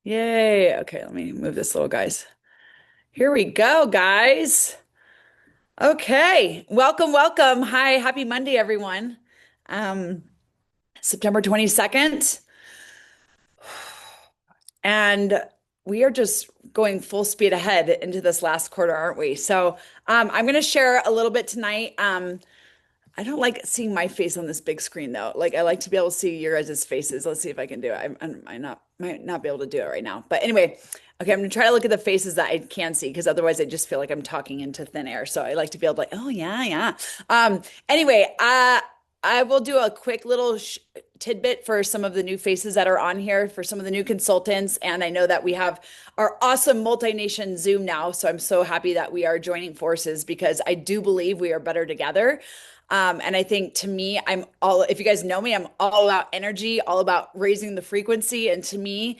Yay. Okay, let me move this little guys. Here we go, guys. Okay. Welcome, welcome. Hi, happy Monday, everyone. Um, September 22nd, and we are just going full speed ahead into this last quarter, aren't we? So, I'm going to share a little bit tonight. I don't like seeing my face on this big screen though. Like I like to be able to see your guys' faces. Let's see if I can do it. Might not be able to do it right now. But anyway, okay, I'm gonna try to look at the faces that I can see because otherwise I just feel like I'm talking into thin air. So I like to be able to like, oh yeah, yeah. Anyway, I will do a quick little sh tidbit for some of the new faces that are on here, for some of the new consultants. And I know that we have our awesome MultiNation Zoom now. So I'm so happy that we are joining forces because I do believe we are better together. And I think to me, if you guys know me, I'm all about energy, all about raising the frequency. And to me,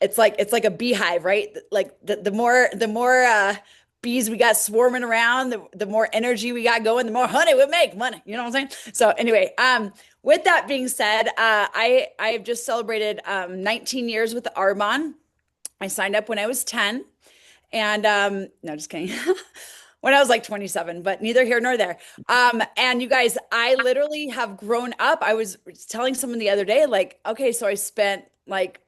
it's like a beehive, right? Like the more bees we got swarming around, the more energy we got going, the more honey we make money. You know what I'm saying? So anyway, with that being said, I have just celebrated 19 years with the Arbonne. I signed up when I was 10. And no, just kidding. When I was like 27, but neither here nor there. And you guys, I literally have grown up. I was telling someone the other day, like, okay, so I spent like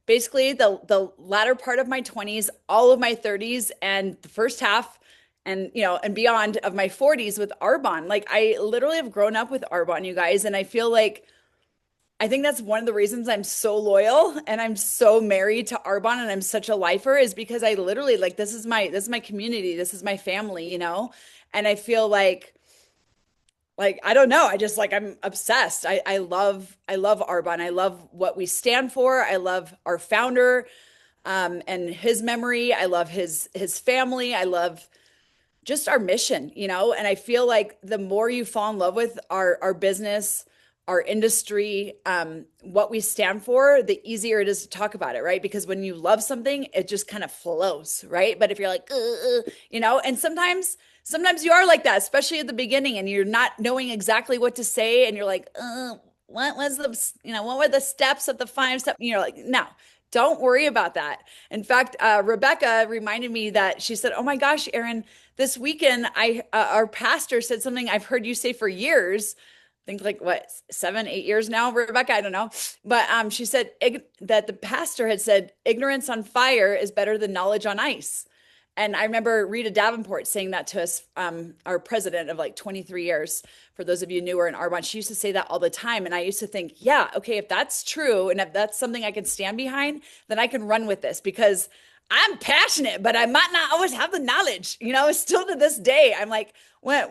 basically the latter part of my 20s, all of my 30s, and the first half and and beyond of my 40s with Arbonne. Like I literally have grown up with Arbonne, you guys, and I feel like I think that's one of the reasons I'm so loyal and I'm so married to Arbonne and I'm such a lifer is because I literally like this is my community, this is my family, And I feel like I don't know, I just like I'm obsessed. I love Arbonne. I love what we stand for. I love our founder and his memory. I love his family. I love just our mission. And I feel like the more you fall in love with our business, our industry, what we stand for, the easier it is to talk about it, right? Because when you love something, it just kind of flows, right? But if you're like, and sometimes you are like that, especially at the beginning, and you're not knowing exactly what to say, and you're like, what was what were the steps of the 5 step? You're like, no. Don't worry about that. In fact, Rebecca reminded me that she said, "Oh my gosh, Erin, this weekend I our pastor said something I've heard you say for years. I think like what 7, 8 years now, Rebecca. I don't know, but she said that the pastor had said ignorance on fire is better than knowledge on ice. And I remember Rita Davenport saying that to us, our president of like 23 years. For those of you newer in Arbonne, she used to say that all the time. And I used to think, yeah, okay, if that's true and if that's something I can stand behind, then I can run with this because I'm passionate, but I might not always have the knowledge. Still to this day, I'm like, when,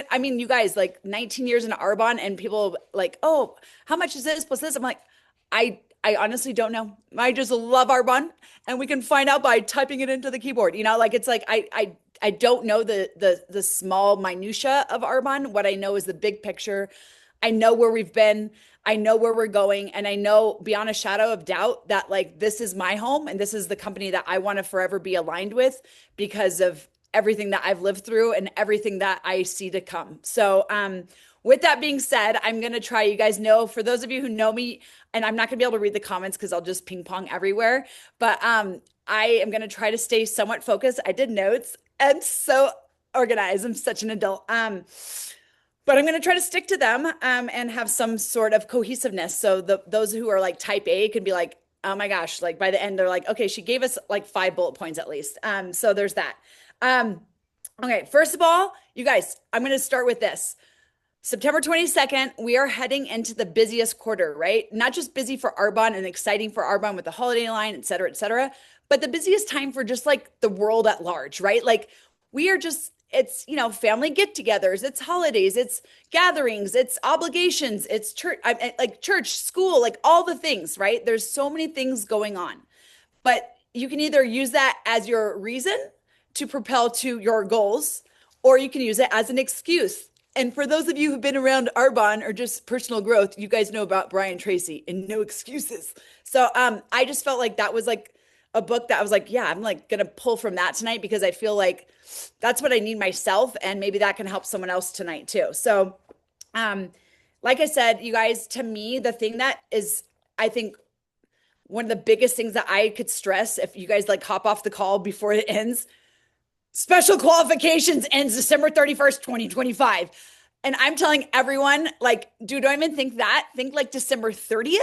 I mean, you guys, like 19 years in Arbonne and people like, oh, how much is this plus this? I'm like, I honestly don't know. I just love Arbonne and we can find out by typing it into the keyboard. Like it's like I don't know the small minutia of Arbonne. What I know is the big picture. I know where we've been. I know where we're going, and I know beyond a shadow of doubt that like this is my home and this is the company that I want to forever be aligned with because of everything that I've lived through and everything that I see to come. So, with that being said, I'm going to try. You guys know, for those of you who know me, and I'm not going to be able to read the comments because I'll just ping pong everywhere, but I am going to try to stay somewhat focused. I did notes and so organized. I'm such an adult. But I'm going to try to stick to them and have some sort of cohesiveness. So those who are like type A can be like, oh my gosh, like by the end, they're like, okay, she gave us like 5 bullet points at least. So there's that. Um, okay, first of all, you guys, I'm going to start with this. September 22nd, we are heading into the busiest quarter, right? Not just busy for Arbonne and exciting for Arbonne with the holiday line, et cetera, but the busiest time for just like the world at large, right? Like we are just, it's, family get togethers, it's holidays, it's gatherings, it's obligations, it's church, like church, school, like all the things, right? There's so many things going on. But you can either use that as your reason to propel to your goals, or you can use it as an excuse. And for those of you who've been around Arbonne or just personal growth, you guys know about Brian Tracy and no excuses. So I just felt like that was like a book that I was like, yeah, I'm like gonna pull from that tonight because I feel like that's what I need myself, and maybe that can help someone else tonight too. So, um, like I said, you guys, to me, the thing that is, I think one of the biggest things that I could stress if you guys like hop off the call before it ends, special qualifications ends December 31st, 2025. And I'm telling everyone, like, dude, don't even think that. Think like December 30th.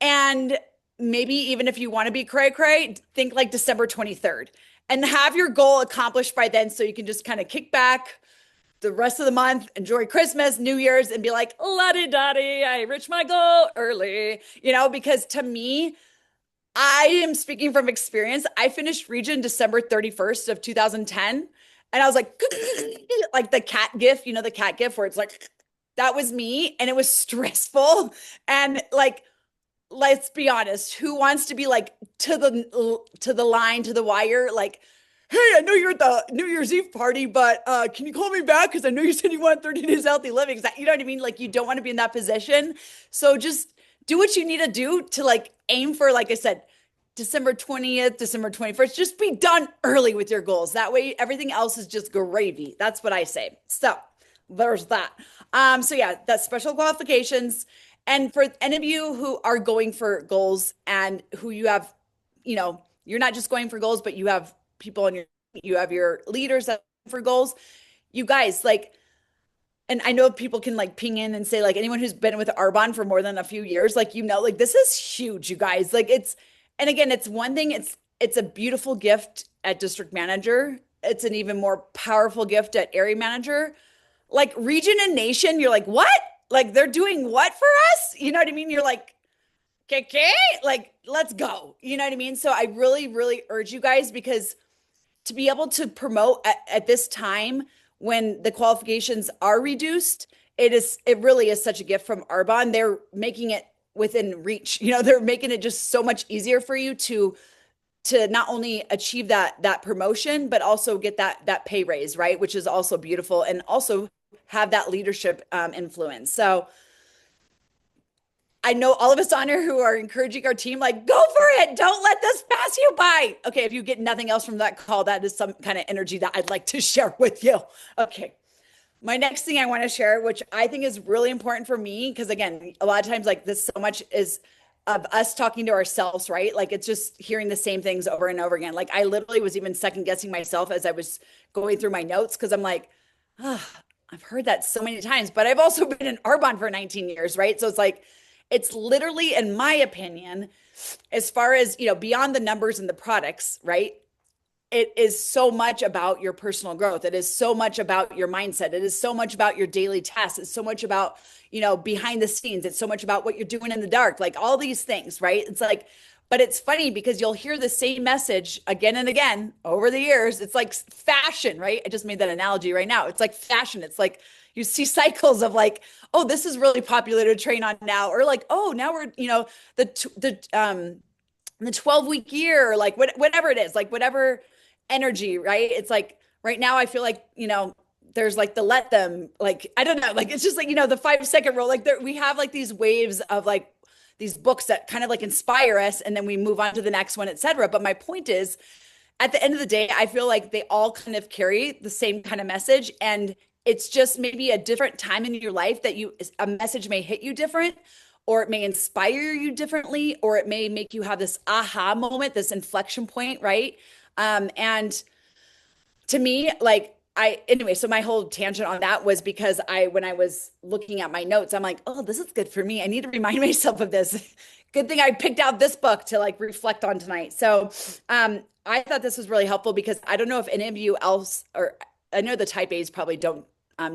And maybe even if you want to be cray cray, think like December 23rd and have your goal accomplished by then so you can just kind of kick back the rest of the month, enjoy Christmas, New Year's, and be like, la di da di, I reached my goal early, because to me, I am speaking from experience. I finished Region December 31st of 2010. And I was like the cat gif, the cat gif where it's like, that was me. And it was stressful. And like, let's be honest, who wants to be like to the line, to the wire, like, hey, I know you're at the New Year's Eve party, but can you call me back? Because I know you said you want 30 days healthy living. You know what I mean? Like, you don't want to be in that position. So just do what you need to do to like aim for, like I said, December 20th, December 21st. Just be done early with your goals. That way, everything else is just gravy. That's what I say. So there's that. So yeah, that's special qualifications. And for any of you who are going for goals and who you have, you're not just going for goals, but you have people in you have your leaders that are for goals. You guys, like, and I know people can like ping in and say, like, anyone who's been with Arbonne for more than a few years, like, like, this is huge, you guys. Like, and again, it's one thing, it's a beautiful gift at district manager. It's an even more powerful gift at area manager. Like, region and nation, you're like, what? Like, they're doing what for us? You know what I mean? You're like, okay, like, let's go. You know what I mean? So I really, really urge you guys, because to be able to promote at this time when the qualifications are reduced, it really is such a gift from Arbonne. They're making it within reach. They're making it just so much easier for you to not only achieve that promotion, but also get that pay raise, right? Which is also beautiful, and also have that leadership influence. So I know all of us on here who are encouraging our team, like, go for it. Don't let this pass you by. Okay, if you get nothing else from that call, that is some kind of energy that I'd like to share with you. Okay. My next thing I want to share, which I think is really important for me, because again, a lot of times, like, this so much is of us talking to ourselves, right? Like, it's just hearing the same things over and over again. Like, I literally was even second guessing myself as I was going through my notes, because I'm like, I've heard that so many times, but I've also been in Arbonne for 19 years, right? So it's like, it's literally, in my opinion, as far as, beyond the numbers and the products, right? It is so much about your personal growth. It is so much about your mindset. It is so much about your daily tasks. It's so much about, behind the scenes. It's so much about what you're doing in the dark, like all these things, right? It's like, but it's funny because you'll hear the same message again and again over the years. It's like fashion, right? I just made that analogy right now. It's like fashion. It's like you see cycles of like, oh, this is really popular to train on now, or like, oh, now we're, the 12-week year, or like whatever it is, like whatever energy, right? It's like right now I feel like, there's like the let them, like, I don't know, like, it's just like, the 5-second rule. Like, we have like these waves of like these books that kind of like inspire us, and then we move on to the next one, etc. But my point is, at the end of the day, I feel like they all kind of carry the same kind of message, and it's just maybe a different time in your life that a message may hit you different, or it may inspire you differently, or it may make you have this aha moment, this inflection point, right? And to me, like, anyway, so my whole tangent on that was because when I was looking at my notes, I'm like, oh, this is good for me. I need to remind myself of this. Good thing I picked out this book to like reflect on tonight. So I thought this was really helpful, because I don't know if any of you else, or I know the type A's probably don't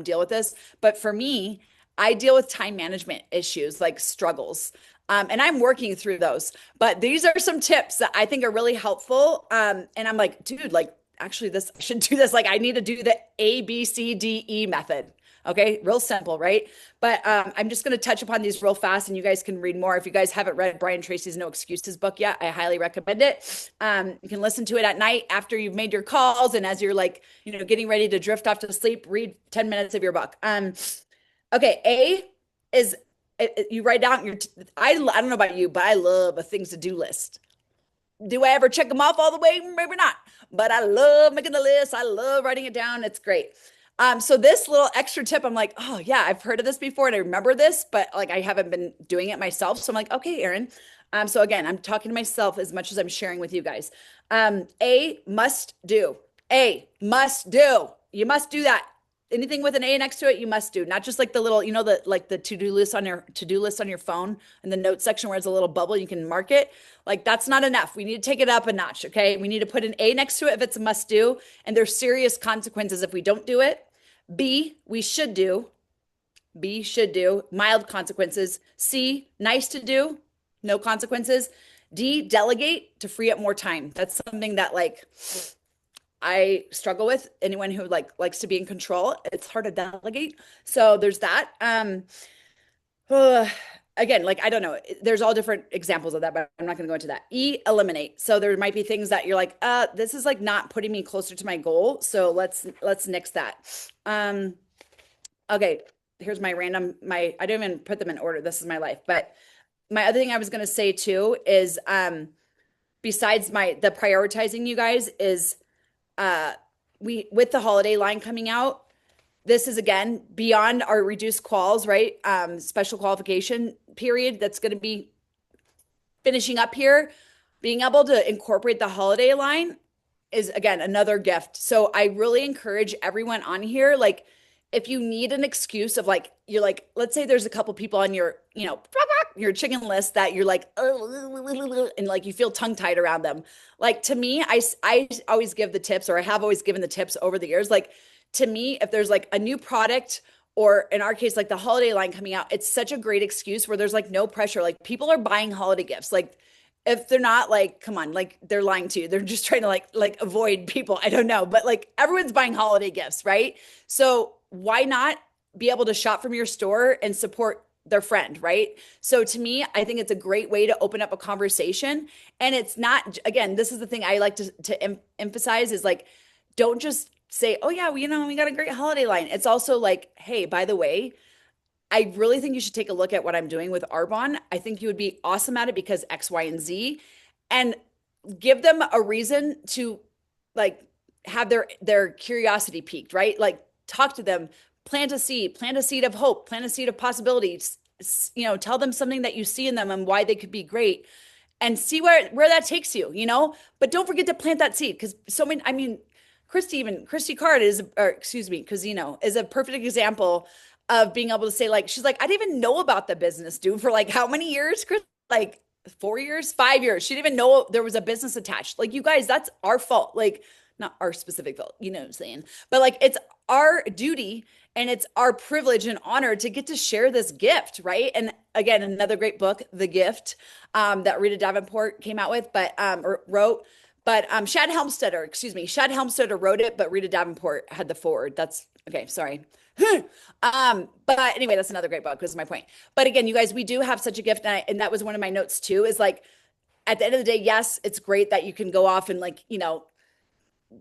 deal with this, but for me, I deal with time management issues, like struggles. And I'm working through those. But these are some tips that I think are really helpful. And I'm like, dude, like, actually, I should do this. Like, I need to do the ABCDE method. Okay, real simple, right? But I'm just going to touch upon these real fast, and you guys can read more. If you guys haven't read Brian Tracy's No Excuses book yet, I highly recommend it. You can listen to it at night after you've made your calls, and as you're like, getting ready to drift off to sleep, read 10 minutes of your book. Okay, A is you write down I don't know about you, but I love a things to do list. Do I ever check them off all the way? Maybe not, but I love making the list. I love writing it down. It's great. So this little extra tip, I'm like, oh yeah, I've heard of this before and I remember this, but like I haven't been doing it myself. So I'm like, okay, Erin, So again, I'm talking to myself as much as I'm sharing with you guys. A must do. A must do. You must do that. Anything with an A next to it, you must do. Not just like the little, the like the to-do list on your to-do list on your phone and the notes section where it's a little bubble, you can mark it. Like that's not enough. We need to take it up a notch, okay? We need to put an A next to it if it's a must do, and there's serious consequences if we don't do it. B, we should do. B, should do, mild consequences. C, nice to do, no consequences. D, delegate to free up more time. That's something that like I struggle with. Anyone who like likes to be in control, it's hard to delegate. So there's that. Uh, Again, like I don't know. There's all different examples of that, but I'm not going to go into that. E, eliminate. So there might be things that you're like, this is like not putting me closer to my goal. So let's nix that. Okay, here's my random I don't even put them in order. This is my life. But my other thing I was going to say too is besides the prioritizing you guys is we with the holiday line coming out, this is again beyond our reduced quals, right? Special qualification period that's going to be finishing up here. Being able to incorporate the holiday line is again another gift. So I really encourage everyone on here, like if you need an excuse of like you're like, let's say there's a couple people on your, your chicken list that you're like, and like you feel tongue tied around them. Like to me, I always give the tips, or I have always given the tips over the years. Like to me, if there's like a new product, or in our case, like the holiday line coming out, it's such a great excuse where there's like no pressure. Like people are buying holiday gifts. Like if they're not, like, come on, like they're lying to you. They're just trying to like avoid people. I don't know, but like everyone's buying holiday gifts, right? So why not be able to shop from your store and support their friend, right? So to me, I think it's a great way to open up a conversation. And it's not, again, this is the thing I like to emphasize is like, don't just say, oh yeah, we got a great holiday line. It's also like, hey, by the way, I really think you should take a look at what I'm doing with Arbonne. I think you would be awesome at it because X, Y, and Z, and give them a reason to like have their curiosity piqued, right? Like talk to them, plant a seed of hope, plant a seed of possibilities. Tell them something that you see in them and why they could be great, and see where that takes you. But don't forget to plant that seed because so many. I mean, Christy Card is, or excuse me, Casino is a perfect example of being able to say, like, she's like, I didn't even know about the business, dude, for like how many years, Chris? Like 4 years, 5 years. She didn't even know there was a business attached. Like, you guys, that's our fault. Like, not our specific fault, you know what I'm saying? But like, it's our duty and it's our privilege and honor to get to share this gift, right? And again, another great book, The Gift, that Rita Davenport came out with, or wrote. But Shad Helmstetter wrote it, but Rita Davenport had the forward. That's okay. Sorry. But anyway, that's another great book. This is my point. But again, you guys, we do have such a gift, and that was one of my notes too. Is like, at the end of the day, yes, it's great that you can go off and like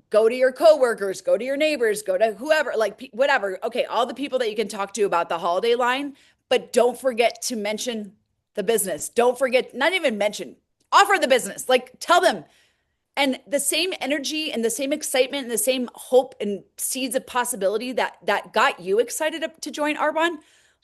go to your coworkers, go to your neighbors, go to whoever, like whatever. Okay, all the people that you can talk to about the holiday line, but don't forget to mention the business. Don't forget, not even mention, offer the business. Like tell them. And the same energy and the same excitement and the same hope and seeds of possibility that got you excited to join Arbonne,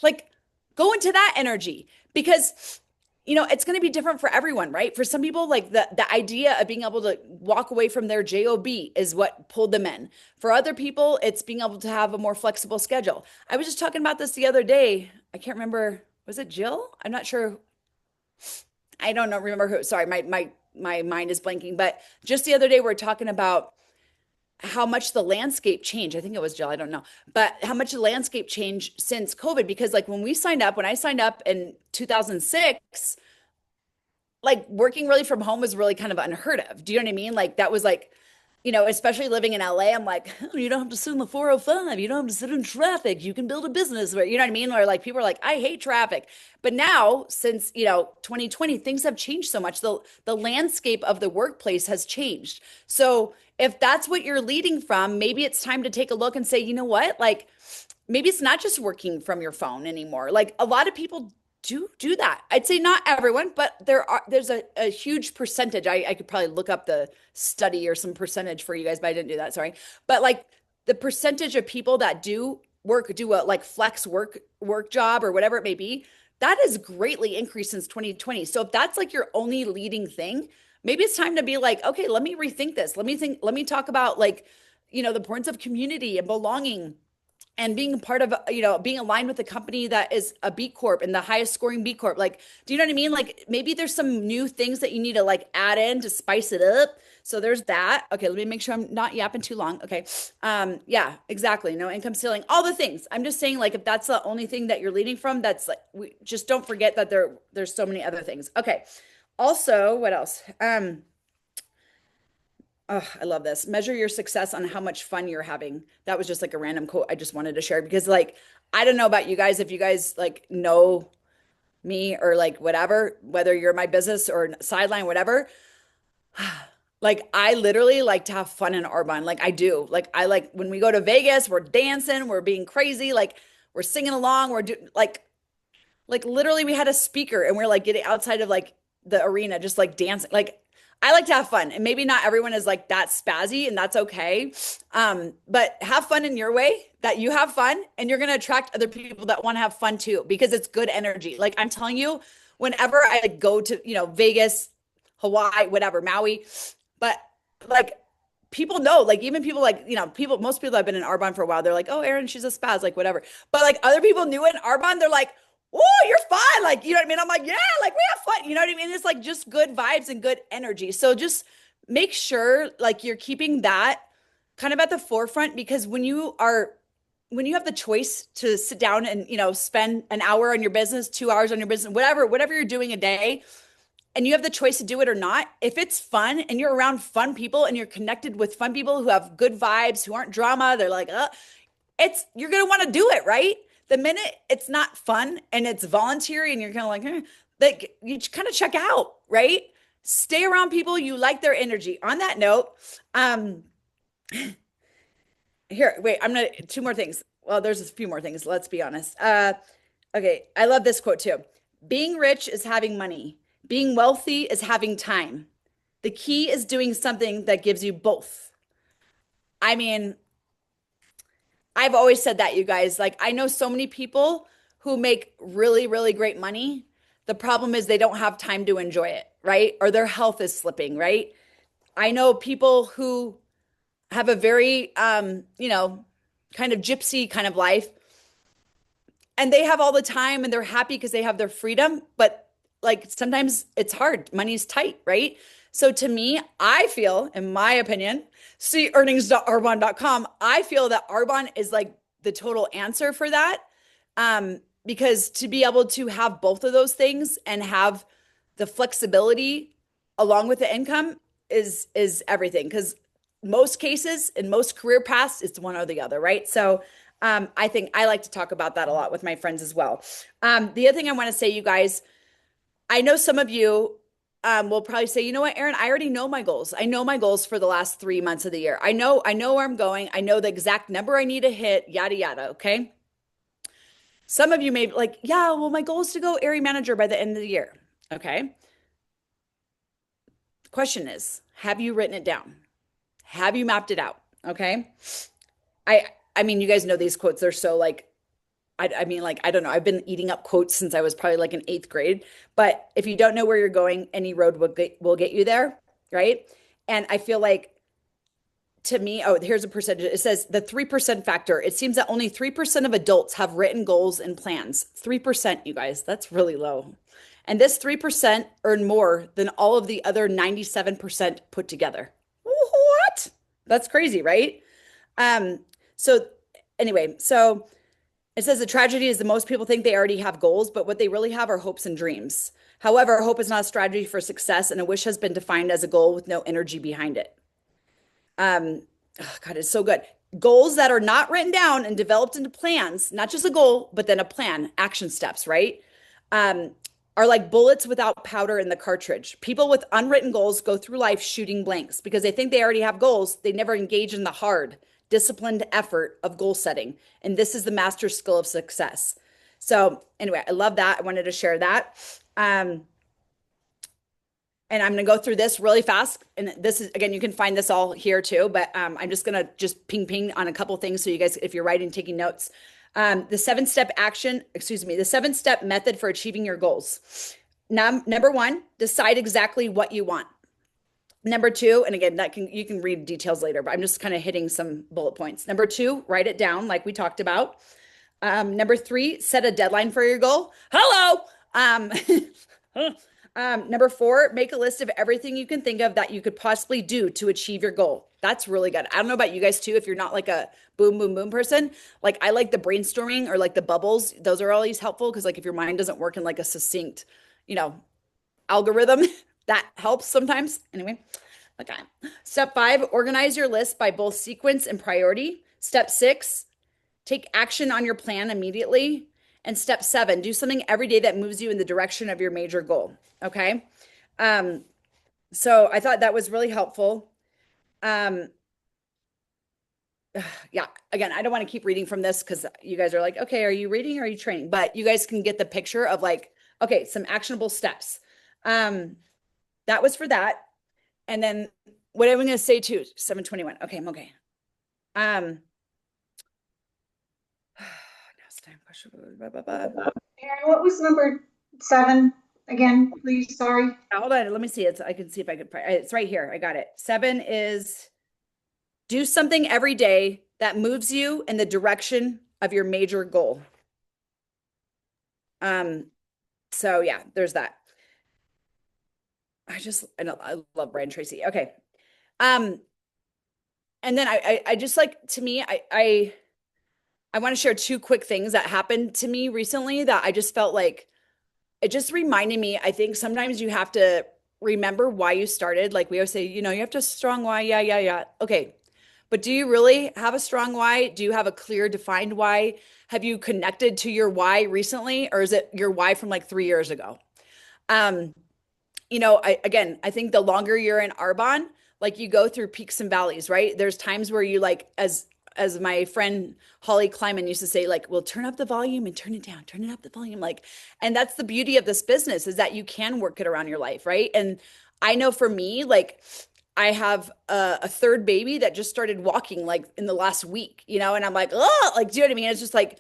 like go into that energy because it's going to be different for everyone, right? For some people, like the idea of being able to walk away from their job is what pulled them in. For other people, it's being able to have a more flexible schedule. I was just talking about this the other day. I can't remember. Was it Jill? I'm not sure. I don't know. Remember who? Sorry, my mind is blanking. But just the other day, we are talking about how much the landscape changed. I think it was Jill. I don't know. But how much the landscape changed since COVID. Because like when I signed up in 2006, like working really from home was really kind of unheard of. Do you know what I mean? Like that was like, especially living in LA, I'm like, oh, you don't have to sit in the 405. You don't have to sit in traffic. You can build a business where, you know what I mean? Or like people are like, I hate traffic. But now since, 2020, things have changed so much. The landscape of the workplace has changed. So if that's what you're leading from, maybe it's time to take a look and say, you know what? Like maybe it's not just working from your phone anymore. Like a lot of people do that. I'd say not everyone, but there's a huge percentage. I could probably look up the study or some percentage for you guys, but I didn't do that. Sorry. But like the percentage of people that do a like flex work job or whatever it may be, that has greatly increased since 2020. So if that's like your only leading thing, maybe it's time to be like, okay, let me rethink this. Let me talk about like, the importance of community and belonging and being part of, being aligned with a company that is a B Corp and the highest scoring B Corp. Like, do you know what I mean? Like maybe there's some new things that you need to like add in to spice it up. So there's that. Okay, let me make sure I'm not yapping too long. Okay. Yeah, exactly. No income ceiling, all the things. I'm just saying, like, if that's the only thing that you're leading from, that's like, we just don't forget that there's so many other things. Okay. Also, what else? Oh, I love this. Measure your success on how much fun you're having. That was just like a random quote I just wanted to share because, like, I don't know about you guys, if you guys like know me or like whatever, whether you're my business or sideline, whatever. Like, I literally like to have fun in Arbonne. Like, I do. Like, I like when we go to Vegas, we're dancing, we're being crazy, like, we're singing along, we're doing like literally we had a speaker and we're like getting outside of like the arena, just like dancing. Like I like to have fun. And maybe not everyone is like that spazzy and that's okay. But have fun in your way that you have fun and you're gonna attract other people that want to have fun too, because it's good energy. Like I'm telling you, whenever I like go to, Vegas, Hawaii, whatever, Maui, but like people know, like even people like, most people have been in Arbonne for a while. They're like, oh, Erin, she's a spaz, like whatever. But like other people knew it in Arbonne, they're like, oh, you're fun. Like, you know what I mean? I'm like, yeah, like we have fun. You know what I mean? It's like just good vibes and good energy. So just make sure like you're keeping that kind of at the forefront, because when you have the choice to sit down and, spend an hour on your business, 2 hours on your business, whatever you're doing a day, and you have the choice to do it or not, if it's fun and you're around fun people and you're connected with fun people who have good vibes, who aren't drama, they're like, you're going to want to do it, right? The minute it's not fun and it's voluntary and you're kind of like you kind of check out, right? Stay around people you like their energy. On that note, um, here, wait, I'm gonna two more things. Well, there's a few more things. Let's be honest. Okay, I love this quote too. Being rich is having money. Being wealthy is having time. The key is doing something that gives you both. I mean, I've always said that, you guys. Like, I know so many people who make really, really great money. The problem is they don't have time to enjoy it, right? Or their health is slipping, right? I know people who have a very, kind of gypsy kind of life, and they have all the time and they're happy because they have their freedom. But like sometimes it's hard, money's tight, right? So to me, I feel, in my opinion, see earnings.arbonne.com, I feel that Arbonne is like the total answer for that. Because to be able to have both of those things and have the flexibility along with the income is everything. Because most cases in most career paths, it's one or the other, right? So I think I like to talk about that a lot with my friends as well. The other thing I want to say, you guys, I know some of you will probably say, you know what, Erin, I already know my goals. I know my goals for the last 3 months of the year. I know where I'm going. I know the exact number I need to hit, yada, yada. Okay. Some of you may be like, yeah, well, my goal is to go area manager by the end of the year. Okay. The question is, have you written it down? Have you mapped it out? Okay. I, I mean, you guys know these quotes. They're so like, I mean, like, I don't know. I've been eating up quotes since I was probably like in eighth grade. But if you don't know where you're going, any road will get you there. Right. And I feel like, to me, oh, here's a percentage. It says the 3% factor. It seems that only 3% of adults have written goals and plans. 3%, you guys, that's really low. And this 3% earn more than all of the other 97% put together. What? That's crazy, right? Um, so anyway, so it says the tragedy is that most people think they already have goals, but what they really have are hopes and dreams. However, hope is not a strategy for success, and a wish has been defined as a goal with no energy behind it. Oh God, it's so good. Goals that are not written down and developed into plans, not just a goal, but then a plan, action steps, right? Um, are like bullets without powder in the cartridge. People with unwritten goals go through life shooting blanks because they think they already have goals. They never engage in the hard, disciplined effort of goal setting. And this is the master skill of success. So anyway, I love that. I wanted to share that. And I'm going to go through this really fast. And this is, again, you can find this all here too, but I'm just going to just ping on a couple things. So you guys, if you're writing, taking notes, The seven-step action, excuse me, the seven-step method for achieving your goals. Number one, decide exactly what you want. Number two, and again, that can you can read details later, but I'm just kind of hitting some bullet points. Number two, write it down like we talked about. Number three, set a deadline for your goal. Hello. Um, Number four, make a list of everything you can think of that you could possibly do to achieve your goal. That's really good. I don't know about you guys too, if you're not like a boom, boom, boom person. Like I like the brainstorming or like the bubbles. Those are always helpful because like if your mind doesn't work in like a succinct, you know, algorithm, that helps sometimes. Anyway, okay. Step five, organize your list by both sequence and priority. Step six, take action on your plan immediately. And step seven, do something every day that moves you in the direction of your major goal. Okay. Um, so I thought that was really helpful. Um, yeah, again, I don't want to keep reading from this because you guys are like, okay, are you reading or are you training? But you guys can get the picture of like, okay, some actionable steps. Um, that was for that. And then what I'm going to say too, 721. Okay, I'm okay. Um, Now's time question. Blah, blah, blah. Erin, what was number 7 again, please? Sorry. Hold on, let me see. I can see if I could. It's right here. I got it. Seven is do something every day that moves you in the direction of your major goal. Um, so yeah, there's that. I love Brian Tracy. Okay. Um, and then I just like to me, I want to share two quick things that happened to me recently that I just felt like it just reminded me. I think sometimes you have to remember why you started. Like we always say, you have to strong why. Yeah, yeah, yeah. Okay. But do you really have a strong why? Do you have a clear, defined why? Have you connected to your why recently, or is it your why from like 3 years ago? Um, I think the longer you're in Arbonne, like you go through peaks and valleys, right? There's times where you like, as my friend Holly Kleiman used to say, like, well, turn up the volume and turn it down, turn it up the volume. Like, and that's the beauty of this business is that you can work it around your life, right? And I know for me, like, I have a third baby that just started walking like in the last week, and I'm like, oh, like, do you know what I mean? It's just like,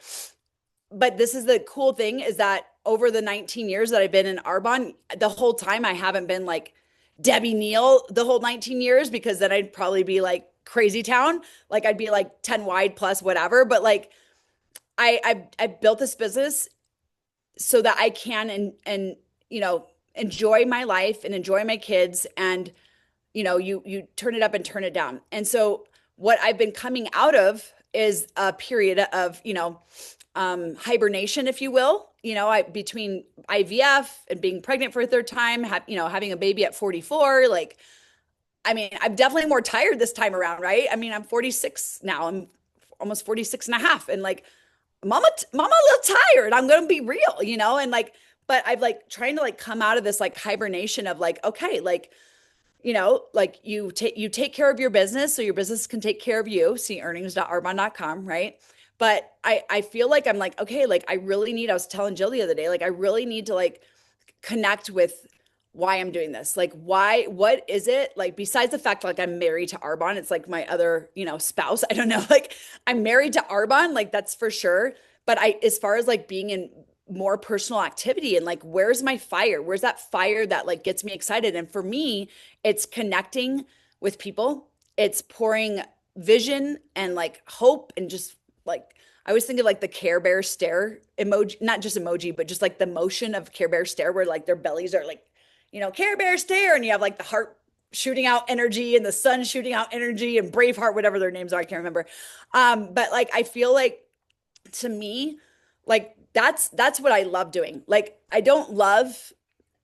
but this is the cool thing is that over the 19 years that I've been in Arbonne, the whole time I haven't been like Debbie Neal the whole 19 years because then I'd probably be like crazy town. Like I'd be like 10 wide plus whatever. But like I built this business so that I can and enjoy my life and enjoy my kids and you turn it up and turn it down. And so what I've been coming out of is a period of, hibernation, if you will, between IVF and being pregnant for a third time, having a baby at 44, like, I mean, I'm definitely more tired this time around, right? I mean, I'm 46 now. I'm almost 46 and a half. And like, mama a little tired. I'm going to be real, and like, but I've like trying to like come out of this like hibernation of like, okay, like, like you take care of your business so your business can take care of you. See earnings.arbonne.com, right? But I feel like I'm like, okay, like I was telling Jill the other day, like I really need to like connect with why I'm doing this. Like what is it? Like besides the fact like I'm married to Arbonne, it's like my other, spouse. I don't know. Like I'm married to Arbonne, like that's for sure. But as far as like being in more personal activity and like where's my fire? Where's that fire that like gets me excited? And for me, it's connecting with people. It's pouring vision and like hope and just like I always think of like the Care Bear stare emoji, not just emoji, but just like the motion of Care Bear stare where like their bellies are like, Care Bear stare and you have like the heart shooting out energy and the sun shooting out energy and Braveheart, whatever their names are, I can't remember. But like I feel like to me, like that's what I love doing. Like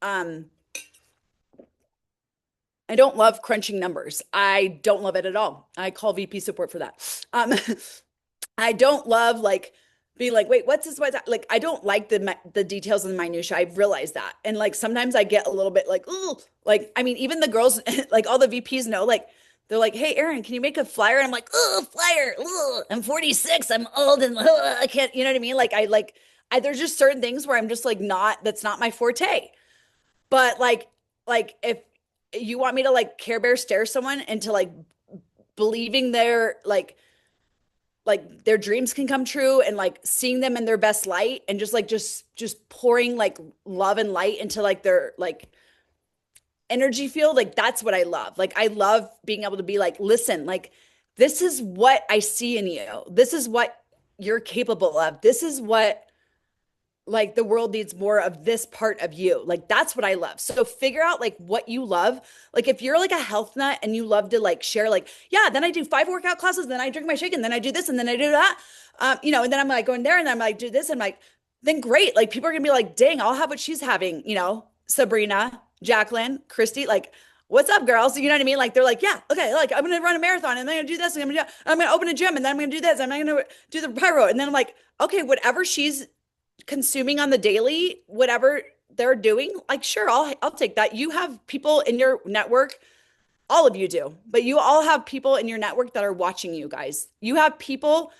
um I don't love crunching numbers. I don't love it at all. I call VP support for that. I don't love like being like, wait, what's this? What's that? Like, I don't like the details and the minutia. I've realized that, and like sometimes I get a little bit like, oh, like I mean, even the girls, like all the VPs know, like they're like, hey, Erin, can you make a flyer? And I'm like, oh, flyer. Ugh, I'm 46. I'm old, and I can't. You know what I mean? Like there's just certain things where I'm just like not. That's not my forte. But like if you want me to like Care Bear stare someone into like believing they're like like their dreams can come true and like seeing them in their best light and just like just pouring like love and light into like their like energy field, like that's what I love. Like I love being able to be like, listen, like this is what I see in you. This is what you're capable of. This is what like the world needs more of this part of you. Like that's what I love. So figure out like what you love. Like if you're like a health nut and you love to like share, like, yeah, then I do 5 workout classes, then I drink my shake, and then I do this, and then I do that. And then I'm like going there and then I'm like, do this. And I'm like, then great. Like people are gonna be like, dang, I'll have what she's having, Sabrina, Jacqueline, Christy, like, what's up, girls? You know what I mean? Like they're like, yeah, okay, like I'm gonna run a marathon and then I'm gonna do this, and I'm gonna open a gym and then I'm gonna do this, and I'm gonna do the pyro. And then I'm like, okay, whatever she's consuming on the daily, whatever they're doing, like sure, I'll take that. You have people in your network, all of you do, but you all have people in your network that are watching you guys. You have people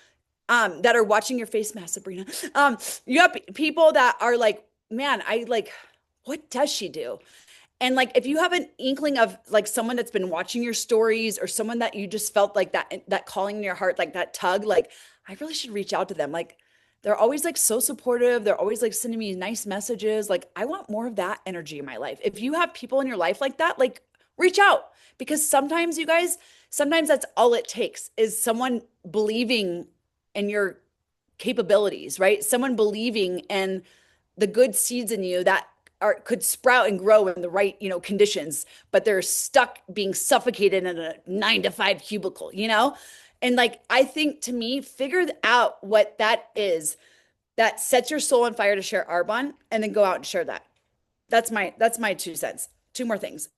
that are watching your face mask, Sabrina. You have people that are like, man, I like, what does she do? And like if you have an inkling of like someone that's been watching your stories or someone that you just felt like that calling in your heart, like that tug, like I really should reach out to them. Like they're always like so supportive. They're always like sending me nice messages. Like I want more of that energy in my life. If you have people in your life like that, like reach out because sometimes you guys, sometimes that's all it takes is someone believing in your capabilities, right? Someone believing in the good seeds in you that are could sprout and grow in the right, conditions, but they're stuck being suffocated in a 9 to 5 cubicle, And like I think to me, figure out what that is that sets your soul on fire to share Arbonne and then go out and share that. That's my 2 cents. Two more things.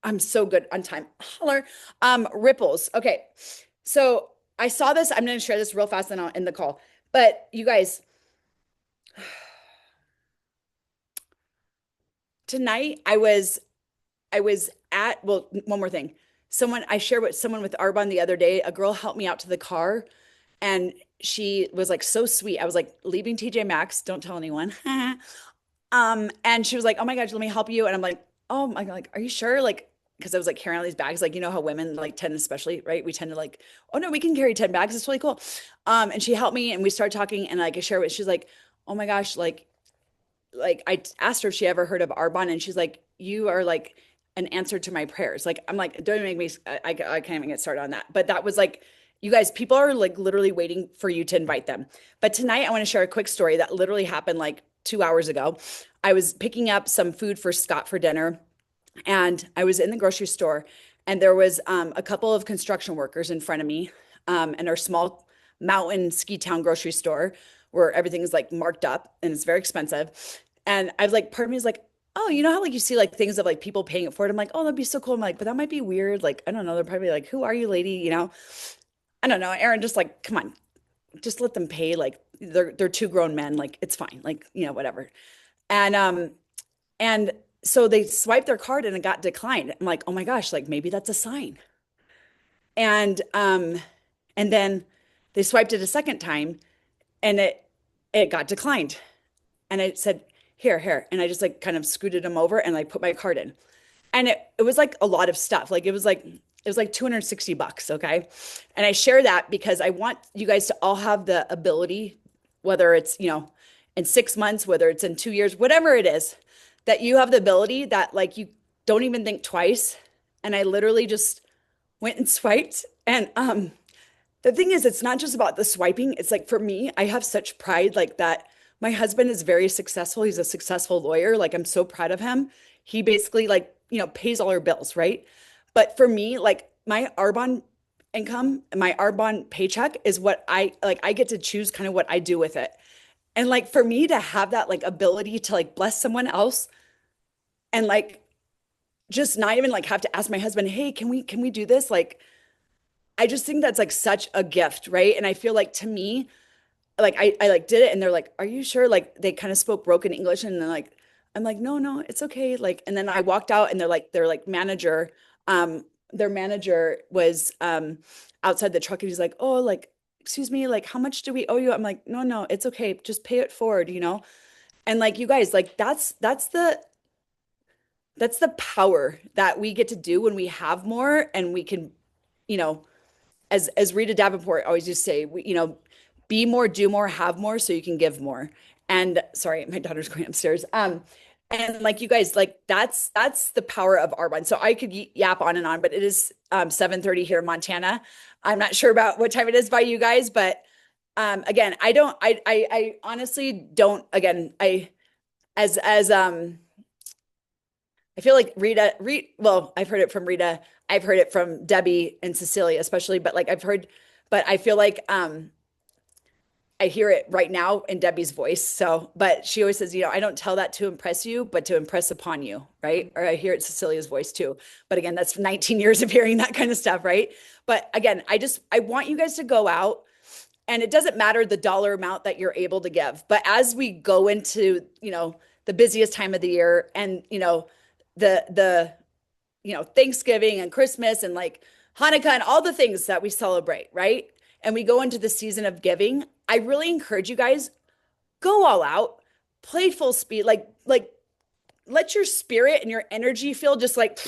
I'm so good on time. Holler. Ripples. Okay. So I saw this. I'm going to share this real fast and I'll end the call. But you guys, tonight I was at, well, one more thing. Someone I shared with someone with Arbonne the other day, a girl helped me out to the car and she was like so sweet. I was like leaving TJ Maxx, don't tell anyone. And she was like, "Oh my gosh, let me help you." And I'm like, "Oh my God, like, are you sure?" Like, because I was like carrying all these bags, like you know how women like tend, especially, right? We tend to like, "Oh no, we can carry 10 bags. It's really cool." And she helped me and we started talking and like I share with she's like, "Oh my gosh, like I asked her if she ever heard of Arbonne, and she's like, "You are like an answer to my prayers." Like I'm like, don't make me. I can't even get started on that. But that was like, you guys, people are like literally waiting for you to invite them. But tonight, I want to share a quick story that literally happened like 2 hours ago. I was picking up some food for Scott for dinner, and I was in the grocery store, and there was a couple of construction workers in front of me, in our small mountain ski town grocery store where everything is like marked up and it's very expensive. And I was like, part of me is like, oh, you know how like you see like things of like people paying it for it. I'm like, oh, that'd be so cool. I'm like, but that might be weird. Like, I don't know. They're probably like, who are you, lady? I don't know. Erin, just like, come on, just let them pay. Like they're two grown men. Like it's fine. Like, whatever. And so they swiped their card and it got declined. I'm like, oh my gosh, like maybe that's a sign. And then they swiped it a second time and it got declined. And I said, here. And I just like kind of scooted them over and like put my card in. And it was like a lot of stuff. Like it was like $260, okay? And I share that because I want you guys to all have the ability, whether it's, in 6 months, whether it's in 2 years, whatever it is, that you have the ability that like you don't even think twice. And I literally just went and swiped. And the thing is, it's not just about the swiping. It's like for me, I have such pride like that. My husband is very successful. He's a successful lawyer. Like I'm so proud of him. He basically like, pays all our bills, right? But for me, like my Arbonne income and my Arbonne paycheck is what I get to choose kind of what I do with it. And like for me to have that like ability to like bless someone else and like just not even like have to ask my husband, "Hey, can we do this?" Like I just think that's like such a gift, right? And I feel like to me, like I like did it and they're like, "Are you sure?" Like they kind of spoke broken English and then like I'm like, "No, it's okay." Like and then I walked out and they're like manager their manager was outside the truck and he's like, "Oh, like excuse me, like how much do we owe you?" I'm like, "No, it's okay. Just pay it forward." And like you guys, like that's the power that we get to do when we have more and we can, you know, as Rita Davenport always used to say, be more, do more, have more, so you can give more. And sorry, my daughter's going upstairs. And like you guys, like that's the power of Arbonne. So I could yap on and on, but it is 7:30 here in Montana. I'm not sure about what time it is by you guys, but again, I honestly don't. Again, as I feel like well, I've heard it from Rita, I've heard it from Debbie and Cecilia, especially, but like but I feel like I hear it right now in Debbie's voice. So, but she always says, I don't tell that to impress you, but to impress upon you, right? Or I hear it Cecilia's voice too. But again, that's 19 years of hearing that kind of stuff, right? But again, I want you guys to go out, and it doesn't matter the dollar amount that you're able to give. But as we go into, the busiest time of the year, and the Thanksgiving and Christmas and like Hanukkah and all the things that we celebrate, right? And we go into the season of giving, I really encourage you guys, go all out, play full speed, like let your spirit and your energy feel just like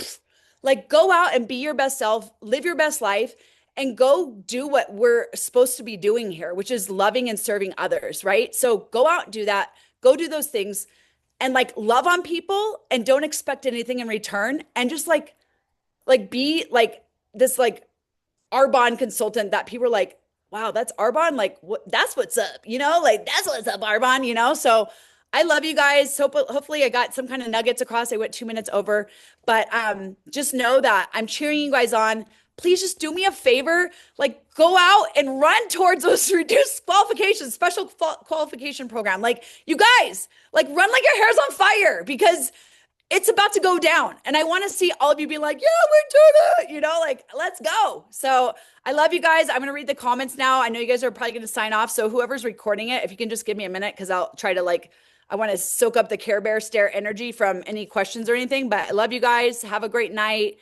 go out and be your best self, live your best life, and go do what we're supposed to be doing here, which is loving and serving others, right? So go out and do that. Go do those things and like love on people and don't expect anything in return, and just like be like this like Arbonne consultant that people are like, wow, that's Arbonne. Like, what? That's what's up. Like that's what's up, Arbonne. So I love you guys. Hopefully, I got some kind of nuggets across. I went 2 minutes over, but just know that I'm cheering you guys on. Please just do me a favor, like go out and run towards those reduced qualifications, special qualification program. Like you guys, like run like your hair's on fire, because it's about to go down. And I want to see all of you be like, yeah, we did it. Like, let's go. So I love you guys. I'm going to read the comments now. I know you guys are probably going to sign off. So whoever's recording it, if you can just give me a minute, because I'll try to I want to soak up the Care Bear stare energy from any questions or anything. But I love you guys. Have a great night.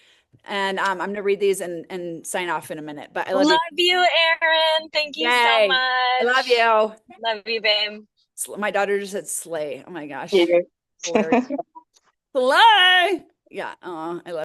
And I'm going to read these and sign off in a minute. But I love Love you. you, Erin. Thank you so Yay. I love much. you. Love you, babe. My daughter just said slay. Oh my gosh. Yeah. Hilarious. Slay. Yeah. I love